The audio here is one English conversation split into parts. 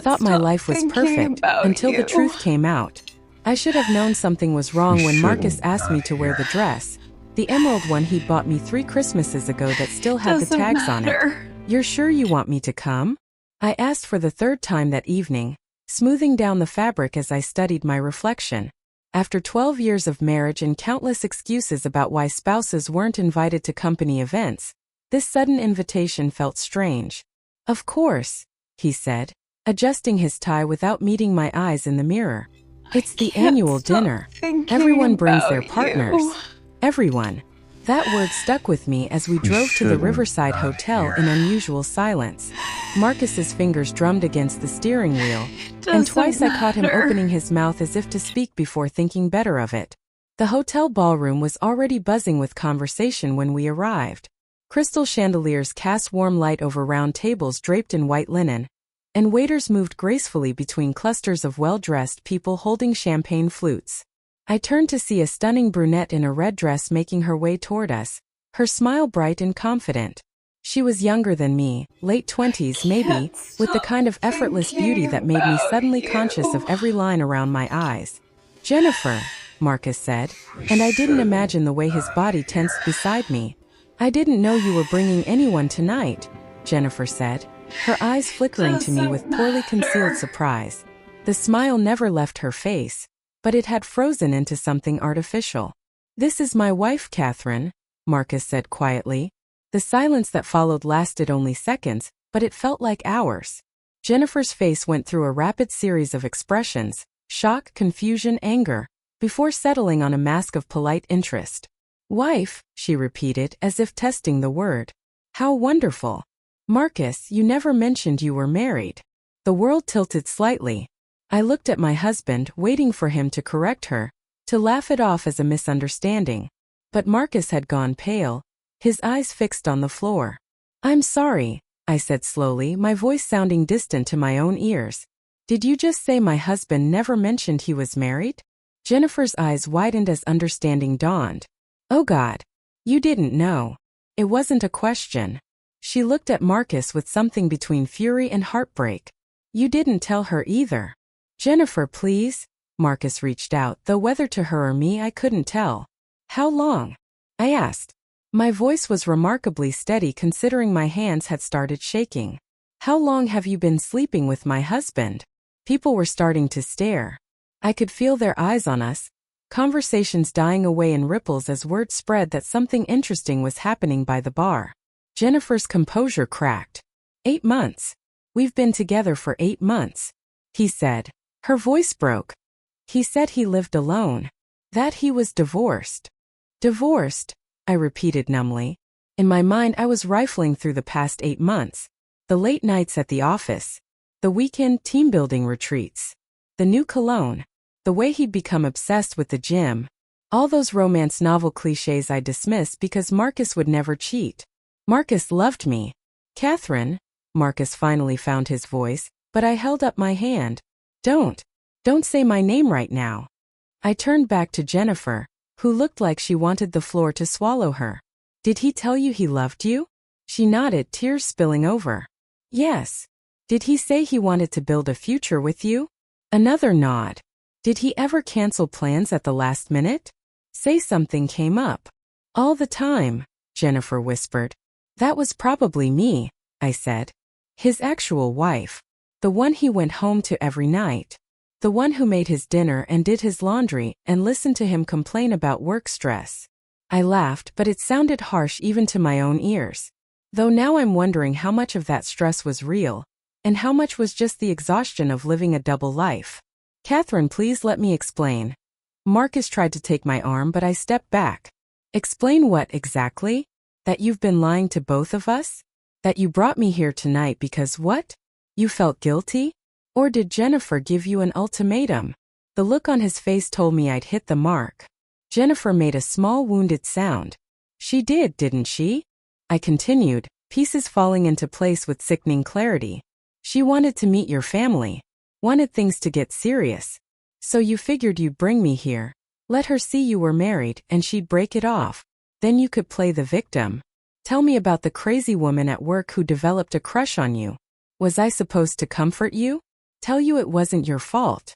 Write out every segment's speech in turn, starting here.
thought my life was perfect until the truth came out. I should have known something was wrong when Marcus asked me to wear the dress. The emerald one he bought me 3 Christmases ago that still had the tags on it. You're sure you want me to come? I asked for the 3rd time that evening, smoothing down the fabric as I studied my reflection. After 12 years of marriage and countless excuses about why spouses weren't invited to company events, this sudden invitation felt strange. Of course, he said, adjusting his tie without meeting my eyes in the mirror. It's the annual dinner. Everyone brings their partners. Everyone. That word stuck with me as we drove to the Riverside Hotel in unusual silence. Marcus's fingers drummed against the steering wheel, and twice I caught him opening his mouth as if to speak before thinking better of it. The hotel ballroom was already buzzing with conversation when we arrived. Crystal chandeliers cast warm light over round tables draped in white linen, and waiters moved gracefully between clusters of well-dressed people holding champagne flutes. I turned to see a stunning brunette in a red dress making her way toward us, her smile bright and confident. She was younger than me, late 20s maybe, with the kind of effortless beauty that made me suddenly conscious of every line around my eyes. Jennifer, Marcus said, and I didn't imagine the way his body tensed beside me. I didn't know you were bringing anyone tonight, Jennifer said, her eyes flickering to me with poorly concealed surprise. The smile never left her face, but it had frozen into something artificial. This is my wife, Catherine, Marcus said quietly. The silence that followed lasted only seconds, but it felt like hours. Jennifer's face went through a rapid series of expressions, shock, confusion, anger, before settling on a mask of polite interest. Wife, she repeated, as if testing the word. How wonderful. Marcus, you never mentioned you were married. The world tilted slightly. I looked at my husband, waiting for him to correct her, to laugh it off as a misunderstanding. But Marcus had gone pale, his eyes fixed on the floor. I'm sorry, I said slowly, my voice sounding distant to my own ears. Did you just say my husband never mentioned he was married? Jennifer's eyes widened as understanding dawned. Oh God. You didn't know. It wasn't a question. She looked at Marcus with something between fury and heartbreak. You didn't tell her either. Jennifer, please. Marcus reached out, though whether to her or me I couldn't tell. How long? I asked. My voice was remarkably steady considering my hands had started shaking. How long have you been sleeping with my husband? People were starting to stare. I could feel their eyes on us, conversations dying away in ripples as word spread that something interesting was happening by the bar. Jennifer's composure cracked. 8 months. We've been together for 8 months, he said. Her voice broke. He said he lived alone. That he was divorced. Divorced, I repeated numbly. In my mind I was rifling through the past 8 months. The late nights at the office. The weekend team-building retreats. The new cologne. The way he'd become obsessed with the gym. All those romance novel cliches I dismissed because Marcus would never cheat. Marcus loved me. Catherine, Marcus finally found his voice, but I held up my hand. Don't say my name right now. I turned back to Jennifer, who looked like she wanted the floor to swallow her. Did he tell you he loved you? She nodded, tears spilling over. Yes. Did he say he wanted to build a future with you? Another nod. Did he ever cancel plans at the last minute? Say something came up. All the time, Jennifer whispered. That was probably me, I said. His actual wife. The one he went home to every night. The one who made his dinner and did his laundry and listened to him complain about work stress. I laughed, but it sounded harsh even to my own ears. Though now I'm wondering how much of that stress was real, and how much was just the exhaustion of living a double life. Catherine, please let me explain. Marcus tried to take my arm, but I stepped back. Explain what exactly? That you've been lying to both of us? That you brought me here tonight because what? You felt guilty? Or did Jennifer give you an ultimatum? The look on his face told me I'd hit the mark. Jennifer made a small wounded sound. She did, didn't she? I continued, pieces falling into place with sickening clarity. She wanted to meet your family. Wanted things to get serious. So you figured you'd bring me here. Let her see you were married and she'd break it off. Then you could play the victim. Tell me about the crazy woman at work who developed a crush on you. Was I supposed to comfort you? Tell you it wasn't your fault.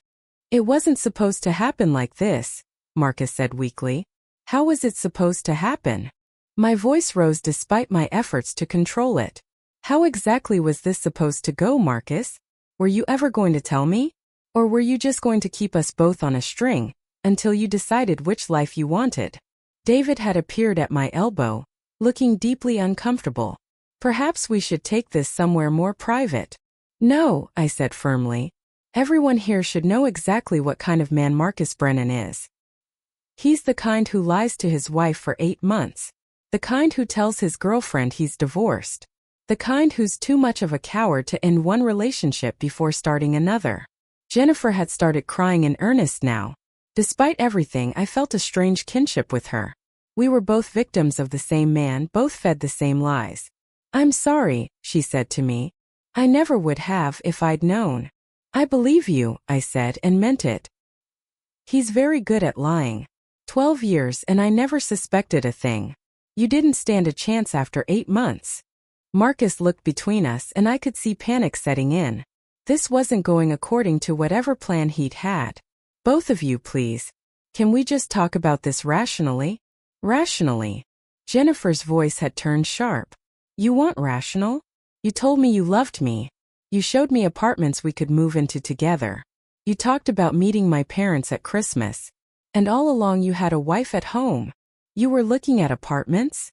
It wasn't supposed to happen like this, Marcus said weakly. How was it supposed to happen? My voice rose despite my efforts to control it. How exactly was this supposed to go, Marcus? Were you ever going to tell me? Or were you just going to keep us both on a string, until you decided which life you wanted? David had appeared at my elbow, looking deeply uncomfortable. Perhaps we should take this somewhere more private. No, I said firmly. Everyone here should know exactly what kind of man Marcus Brennan is. He's the kind who lies to his wife for 8 months. The kind who tells his girlfriend he's divorced. The kind who's too much of a coward to end one relationship before starting another. Jennifer had started crying in earnest now. Despite everything, I felt a strange kinship with her. We were both victims of the same man, both fed the same lies. I'm sorry, she said to me. I never would have if I'd known. I believe you, I said, and meant it. He's very good at lying. 12 years and I never suspected a thing. You didn't stand a chance after 8 months. Marcus looked between us and I could see panic setting in. This wasn't going according to whatever plan he'd had. Both of you, please. Can we just talk about this rationally? Rationally. Jennifer's voice had turned sharp. You want rational? You told me you loved me. You showed me apartments we could move into together. You talked about meeting my parents at Christmas. And all along you had a wife at home. You were looking at apartments?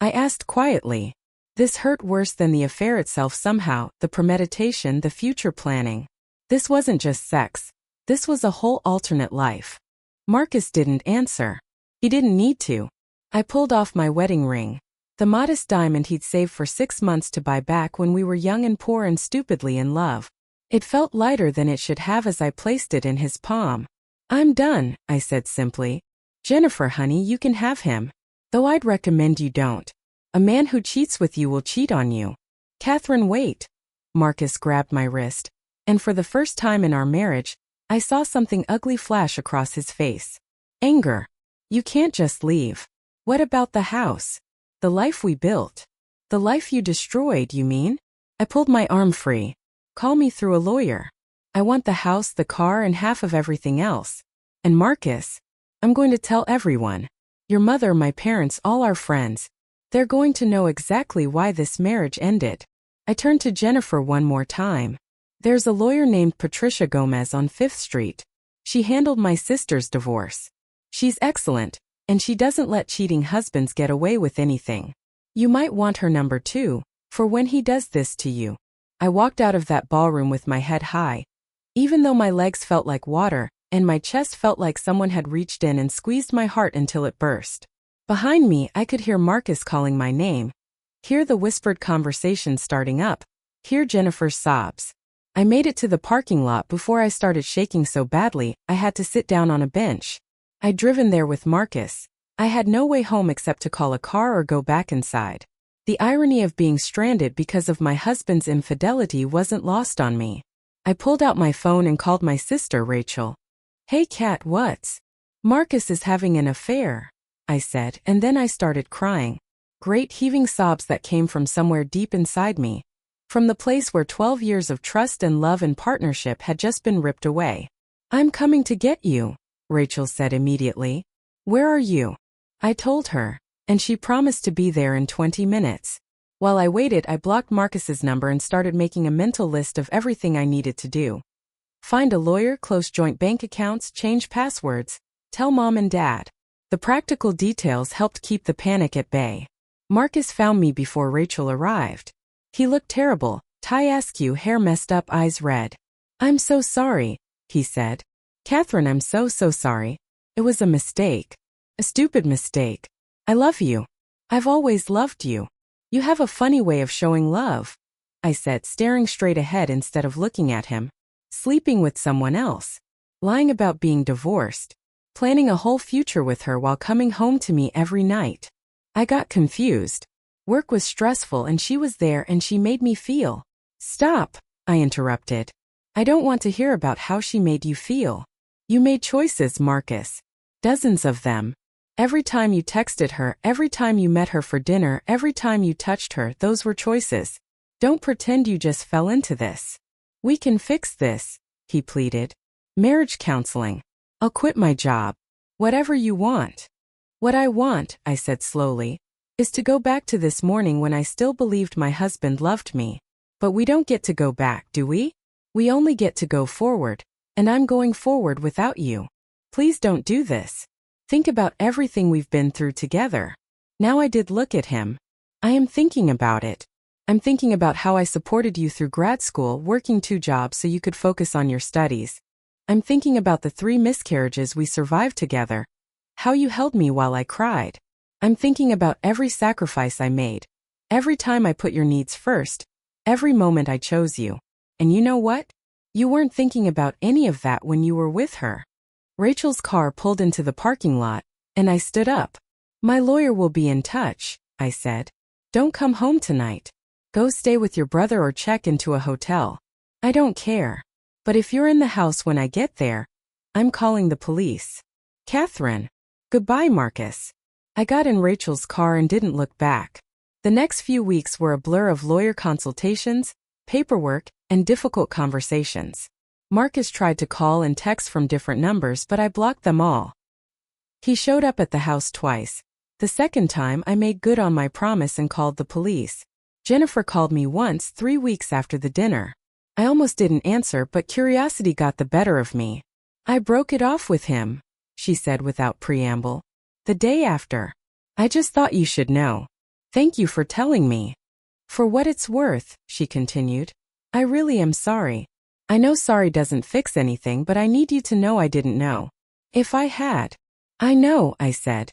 I asked quietly. This hurt worse than the affair itself somehow, the premeditation, the future planning. This wasn't just sex. This was a whole alternate life. Marcus didn't answer. He didn't need to. I pulled off my wedding ring. The modest diamond he'd saved for 6 months to buy back when we were young and poor and stupidly in love. It felt lighter than it should have as I placed it in his palm. I'm done, I said simply. Jennifer, honey, you can have him. Though I'd recommend you don't. A man who cheats with you will cheat on you. Catherine, wait. Marcus grabbed my wrist, and for the first time in our marriage, I saw something ugly flash across his face. Anger. You can't just leave. What about the house? The life we built. The life you destroyed, you mean? I pulled my arm free. Call me through a lawyer. I want the house, the car, and half of everything else. And Marcus, I'm going to tell everyone. Your mother, my parents, all our friends. They're going to know exactly why this marriage ended. I turned to Jennifer one more time. There's a lawyer named Patricia Gomez on 5th Street. She handled my sister's divorce. She's excellent, and she doesn't let cheating husbands get away with anything. You might want her number 2, for when he does this to you. I walked out of that ballroom with my head high. Even though my legs felt like water, and my chest felt like someone had reached in and squeezed my heart until it burst. Behind me, I could hear Marcus calling my name. Hear the whispered conversation starting up. Hear Jennifer's sobs. I made it to the parking lot before I started shaking so badly, I had to sit down on a bench. I'd driven there with Marcus. I had no way home except to call a car or go back inside. The irony of being stranded because of my husband's infidelity wasn't lost on me. I pulled out my phone and called my sister, Rachel. Hey Kat, what's? Marcus is having an affair, I said, and then I started crying. Great heaving sobs that came from somewhere deep inside me. From the place where 12 years of trust and love and partnership had just been ripped away. I'm coming to get you, Rachel said immediately. Where are you? I told her, and she promised to be there in 20 minutes. While I waited, I blocked Marcus's number and started making a mental list of everything I needed to do. Find a lawyer, close joint bank accounts, change passwords, tell mom and dad. The practical details helped keep the panic at bay. Marcus found me before Rachel arrived. He looked terrible, tie askew, hair messed up, eyes red. I'm so sorry, he said. Catherine, I'm so sorry. It was a mistake. A stupid mistake. I love you. I've always loved you. You have a funny way of showing love, I said, staring straight ahead instead of looking at him. Sleeping with someone else. Lying about being divorced. Planning a whole future with her while coming home to me every night. I got confused. Work was stressful and she was there and she made me feel. Stop, I interrupted. I don't want to hear about how she made you feel. You made choices, Marcus. Dozens of them. Every time you texted her, every time you met her for dinner, every time you touched her, those were choices. Don't pretend you just fell into this. We can fix this, he pleaded. Marriage counseling. I'll quit my job. Whatever you want. What I want, I said slowly, is to go back to this morning when I still believed my husband loved me. But we don't get to go back, do we? We only get to go forward, and I'm going forward without you. Please don't do this. Think about everything we've been through together. Now I did look at him. I am thinking about it. I'm thinking about how I supported you through grad school, working 2 jobs so you could focus on your studies. I'm thinking about the 3 miscarriages we survived together. How you held me while I cried. I'm thinking about every sacrifice I made. Every time I put your needs first. Every moment I chose you. And you know what? You weren't thinking about any of that when you were with her. Rachel's car pulled into the parking lot, and I stood up. My lawyer will be in touch, I said. Don't come home tonight. Go stay with your brother or check into a hotel. I don't care. But if you're in the house when I get there, I'm calling the police. Catherine. Goodbye, Marcus. I got in Rachel's car and didn't look back. The next few weeks were a blur of lawyer consultations, paperwork, and difficult conversations. Marcus tried to call and text from different numbers, but I blocked them all. He showed up at the house twice. The second time, I made good on my promise and called the police. Jennifer called me once 3 weeks after the dinner. I almost didn't answer, but curiosity got the better of me. I broke it off with him, she said without preamble. The day after. I just thought you should know. Thank you for telling me. For what it's worth, she continued. I really am sorry. I know sorry doesn't fix anything, but I need you to know I didn't know. If I had. I know, I said.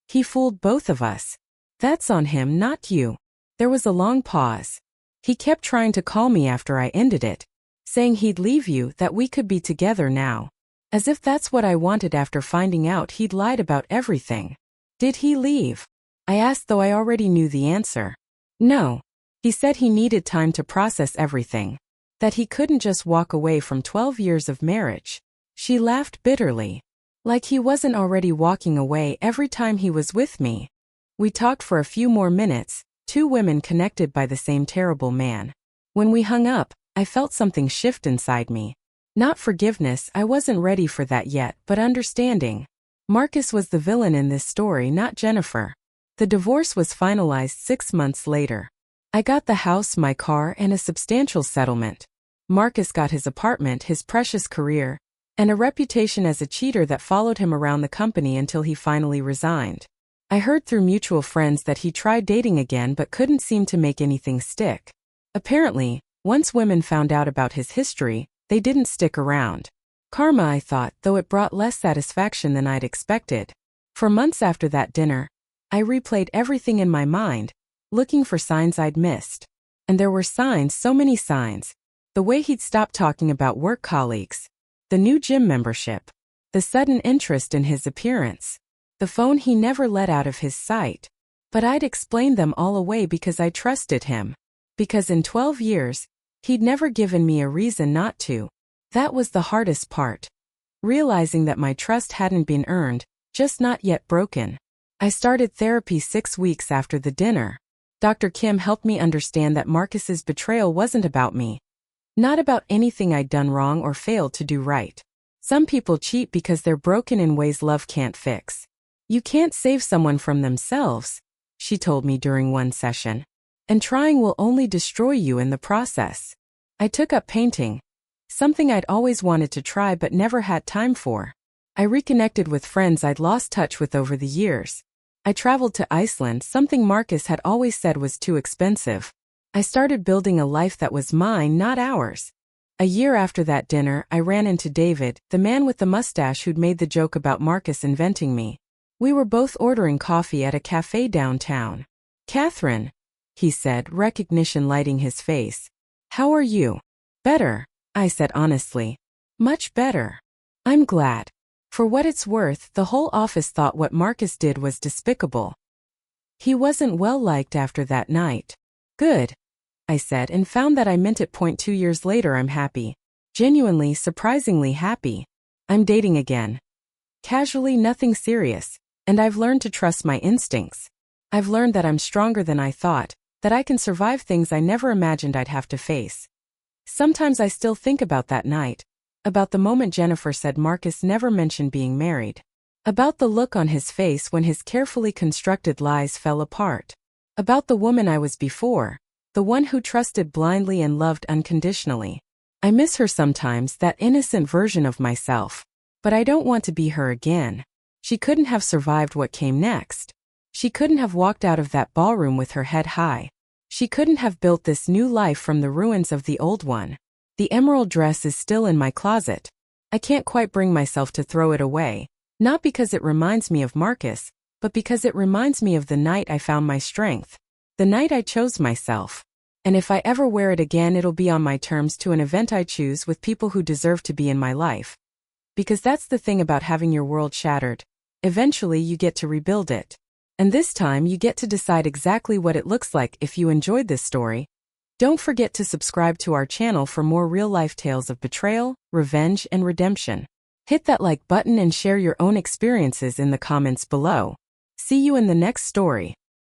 He fooled both of us. That's on him, not you. There was a long pause. He kept trying to call me after I ended it, saying he'd leave you, that we could be together now. As if that's what I wanted after finding out he'd lied about everything. Did he leave? I asked, though I already knew the answer. No. He said he needed time to process everything. That he couldn't just walk away from 12 years of marriage. She laughed bitterly. Like he wasn't already walking away every time he was with me. We talked for a few more minutes, 2 women connected by the same terrible man. When we hung up, I felt something shift inside me. Not forgiveness, I wasn't ready for that yet, but understanding. Marcus was the villain in this story, not Jennifer. The divorce was finalized 6 months later. I got the house, my car, and a substantial settlement. Marcus got his apartment, his precious career, and a reputation as a cheater that followed him around the company until he finally resigned. I heard through mutual friends that he tried dating again but couldn't seem to make anything stick. Apparently, once women found out about his history, they didn't stick around. Karma, I thought, though it brought less satisfaction than I'd expected. For months after that dinner, I replayed everything in my mind, looking for signs I'd missed. And there were signs, so many signs. The way he'd stopped talking about work colleagues. The new gym membership. The sudden interest in his appearance. The phone he never let out of his sight. But I'd explained them all away because I trusted him. Because in 12 years, he'd never given me a reason not to. That was the hardest part. Realizing that my trust hadn't been earned, just not yet broken. I started therapy 6 weeks after the dinner. Dr. Kim helped me understand that Marcus's betrayal wasn't about me. Not about anything I'd done wrong or failed to do right. Some people cheat because they're broken in ways love can't fix. You can't save someone from themselves, she told me during one session. And trying will only destroy you in the process. I took up painting. Something I'd always wanted to try but never had time for. I reconnected with friends I'd lost touch with over the years. I traveled to Iceland, something Marcus had always said was too expensive. I started building a life that was mine, not ours. A year after that dinner, I ran into David, the man with the mustache who'd made the joke about Marcus inventing me. We were both ordering coffee at a cafe downtown. Catherine, he said, recognition lighting his face. How are you? Better, I said honestly. Much better. I'm glad. For what it's worth, the whole office thought what Marcus did was despicable. He wasn't well liked after that night. Good, I said, and found that I meant it. 2 years later, I'm happy. Genuinely, surprisingly happy. I'm dating again. Casually, nothing serious. And I've learned to trust my instincts. I've learned that I'm stronger than I thought, that I can survive things I never imagined I'd have to face. Sometimes I still think about that night. About the moment Jennifer said Marcus never mentioned being married. About the look on his face when his carefully constructed lies fell apart. About the woman I was before, the one who trusted blindly and loved unconditionally. I miss her sometimes, that innocent version of myself. But I don't want to be her again. She couldn't have survived what came next. She couldn't have walked out of that ballroom with her head high. She couldn't have built this new life from the ruins of the old one. The emerald dress is still in my closet. I can't quite bring myself to throw it away, not because it reminds me of Marcus, but because it reminds me of the night I found my strength. The night I chose myself. And if I ever wear it again, it'll be on my terms to an event I choose with people who deserve to be in my life. Because that's the thing about having your world shattered. Eventually you get to rebuild it. And this time you get to decide exactly what it looks like. If you enjoyed this story, don't forget to subscribe to our channel for more real-life tales of betrayal, revenge, and redemption. Hit that like button and share your own experiences in the comments below. See you in the next story.